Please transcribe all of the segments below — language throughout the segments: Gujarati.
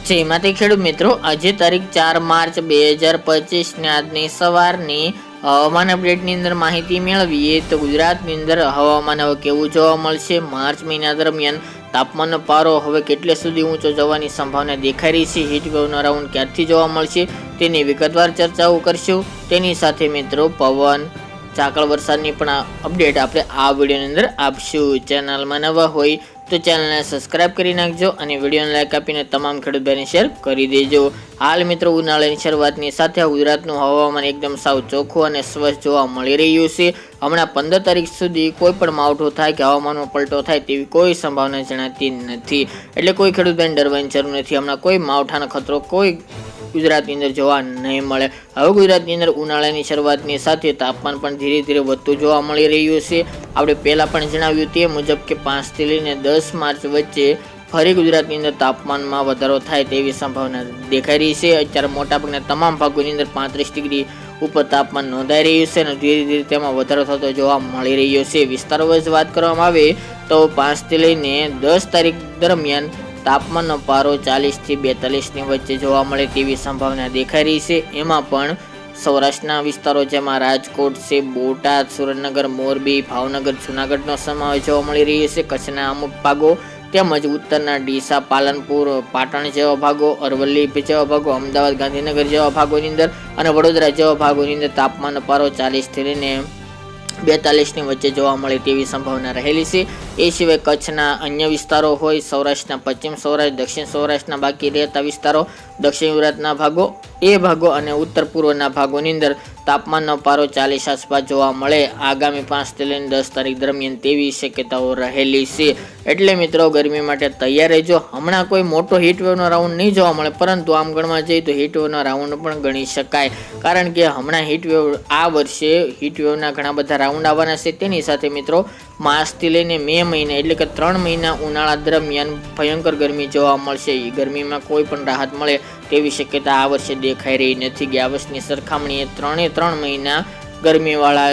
જય માતા ખેડૂત મિત્રો, આજે તારીખ 4 માર્ચ 2025 ને આજની સવારની હવામાન અપડેટની અંદર માહિતી મેળવીએ તો ગુજરાતની અંદર હવામાન હવે કેવું જોવા મળશે, માર્ચ મહિના દરમિયાન તાપમાનનો પારો હવે કેટલે સુધી ઊંચો જવાની સંભાવના દેખાઈ રહી છે, હીટવેવનો રાઉન્ડ ક્યારથી જોવા મળશે તેની વિગતવાર ચર્ચાઓ કરશું। તેની સાથે મિત્રો પવન ઝાકળ વરસાદની પણ અપડેટ આપણે આ વિડીયોની અંદર આપશું। ચેનલમાં નવા હોય તો ચેનલને સબસ્ક્રાઇબ કરી નાખજો અને વિડીયોને લાઈક આપીને તમામ ખેડૂત ભાઈને શેર કરી દેજો। હાલ મિત્રો ઉનાળાની શરૂઆતની સાથે ગુજરાતનું હવામાન એકદમ સાવ ચોખ્ખું અને સ્વચ્છ જોવા મળી રહ્યું છે। હમણાં 15 તારીખ સુધી કોઈ પણ માવઠું થાય કે હવામાનમાં પલટો થાય તેવી કોઈ સંભાવના જણાતી નથી, એટલે કોઈ ખેડૂત ભાઈને ડરવાની જરૂર નથી। હમણાં કોઈ માવઠાનો ખતરો કોઈ ગુજરાતની અંદર જોવા નહીં મળે। હવે ગુજરાતની અંદર ઉનાળાની શરૂઆતની સાથે તાપમાન પણ ધીરે ધીરે વધતું જોવા મળી રહ્યું છે। આપણે પહેલાં પણ જણાવ્યું તે મુજબ કે 5 થી લઈને 10 માર્ચ વચ્ચે ફરી ગુજરાતની અંદર તાપમાનમાં વધારો થાય તેવી સંભાવના દેખાઈ રહી છે। અત્યારે મોટાભાગના તમામ ભાગોની અંદર 35 ડિગ્રી ઉપર તાપમાન નોંધાઈ રહ્યું છે અને ધીરે ધીરે તેમાં વધારો થતો જોવા મળી રહ્યો છે। વિસ્તારો વાઇઝ વાત કરવામાં આવે તો 5 થી લઈને 10 તારીખ દરમિયાન તાપમાનનો પારો 40 થી 42 ની વચ્ચે જોવા મળે તેવી સંભાવના દેખાઈ રહી છે। એમાં પણ સૌરાષ્ટ્રના વિસ્તારો જેમાં રાજકોટ છે, બોટાદ, સુરેન્દ્રનગર, મોરબી, ભાવનગર, જૂનાગઢનો સમાવેશ જોવા મળી રહ્યો છે। કચ્છના અમુક ભાગો તેમજ ઉત્તરના ડીસા, પાલનપુર, પાટણ જેવા ભાગો, અરવલ્લી જેવા ભાગો, અમદાવાદ, ગાંધીનગર જેવા ભાગોની અંદર અને વડોદરા જેવા ભાગોની અંદર તાપમાનનો પારો 40 થી લઈને 42 ની વચ્ચે જોવા મળે તેવી સંભાવના રહેલી છે। એ સિવાય કચ્છના અન્ય વિસ્તારો હોય, સૌરાષ્ટ્રના પશ્ચિમ સૌરાષ્ટ્ર, દક્ષિણ સૌરાષ્ટ્રના બાકી રહેતા વિસ્તારો, દક્ષિણ ગુજરાતના ભાગો અને ઉત્તર પૂર્વના ભાગોની અંદર તાપમાનનો પારો 40 આસપાસ જોવા મળે આગામી 5 થી લઈને 10 તારીખ દરમિયાન તેવી શક્યતાઓ રહેલી છે। એટલે મિત્રો ગરમી માટે તૈયાર રહેજો। હમણાં કોઈ મોટો હીટવેવનો રાઉન્ડ નહીં જોવા મળે, પરંતુ આમ ગણવા જઈએ તો હીટવેવનો રાઉન્ડ પણ ગણી શકાય, કારણ કે હમણાં હીટવેવ આ વર્ષે હીટવેવના ઘણા બધા રાઉન્ડ આવવાના છે। તેની સાથે મિત્રો માર્ચથી લઈને મે મહિના એટલે કે 3 મહિના ઉનાળા દરમિયાન ભયંકર ગરમી જોવા મળશે। એ ગરમીમાં કોઈ પણ રાહત મળે તેવી શક્યતા આ વર્ષે દેખાઈ રહી નથી। ગયા વર્ષની સરખામણીએ 3 મહિના ગરમીવાળા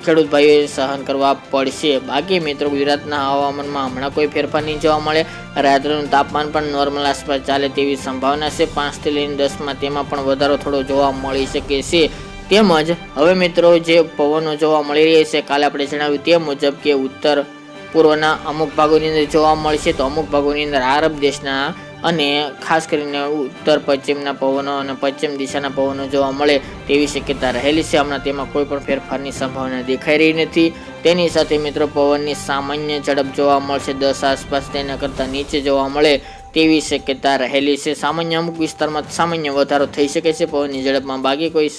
ખેડૂત ભાઈઓએ સહન કરવા પડશે। બાકી મિત્રો ગુજરાતના હવામાનમાં હમણાં કોઈ ફેરફાર નહીં જોવા મળે। રાત્રિનું તાપમાન પણ નોર્મલ આસપાસ ચાલે તેવી સંભાવના છે। 5 થી લઈને 10માં તેમાં પણ વધારો થોડો જોવા મળી શકે છે। તેમજ હવે મિત્રો જે પવનો જોવા મળી રહ્યા છે, કાલે આપણે જણાવ્યું તે મુજબ કે ઉત્તર પૂર્વના અમુક ભાગોની અંદર જોવા મળશે, તો અમુક ભાગોની અંદર આરબ દેશના અને ખાસ કરીને ઉત્તર પશ્ચિમના પવનો અને પશ્ચિમ દિશાના પવનો જોવા મળે તેવી શક્યતા રહેલી છે। હમણાં તેમાં કોઈ પણ ફેરફારની સંભાવના દેખાઈ રહી નથી। તેની સાથે મિત્રો પવનની સામાન્ય ઝડપ જોવા મળશે 10 આસપાસ, તેના કરતાં નીચે જોવા મળે તેવી શક્યતા રહેલી છે। સામાન્ય અમુક વિસ્તારમાં સામાન્ય વધારો થઈ શકે છે પવનની ઝડપમાં, બાકી કોઈ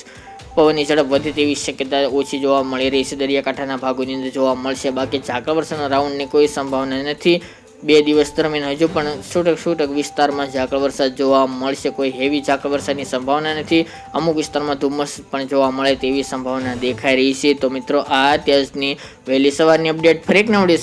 પવનની ઝડપ વધે તેવી શક્યતા ઓછી જોવા મળી રહી છે। દરિયાકાંઠાના ભાગોની અંદર જોવા મળશે, બાકી ઝાકળ વરસાદના રાઉન્ડની કોઈ સંભાવના નથી। 2 દિવસ દરમિયાન હજુ પણ છૂટક વિસ્તારમાં ઝાકળ વરસાદ જોવા મળશે, કોઈ હેવી ઝાકળ વરસાદની સંભાવના નથી। અમુક વિસ્તારમાં ધુમ્મસ પણ જોવા મળે તેવી સંભાવના દેખાઈ રહી છે। તો મિત્રો આ અત્યારની વહેલી સવારની અપડેટ ફરી એક નવડી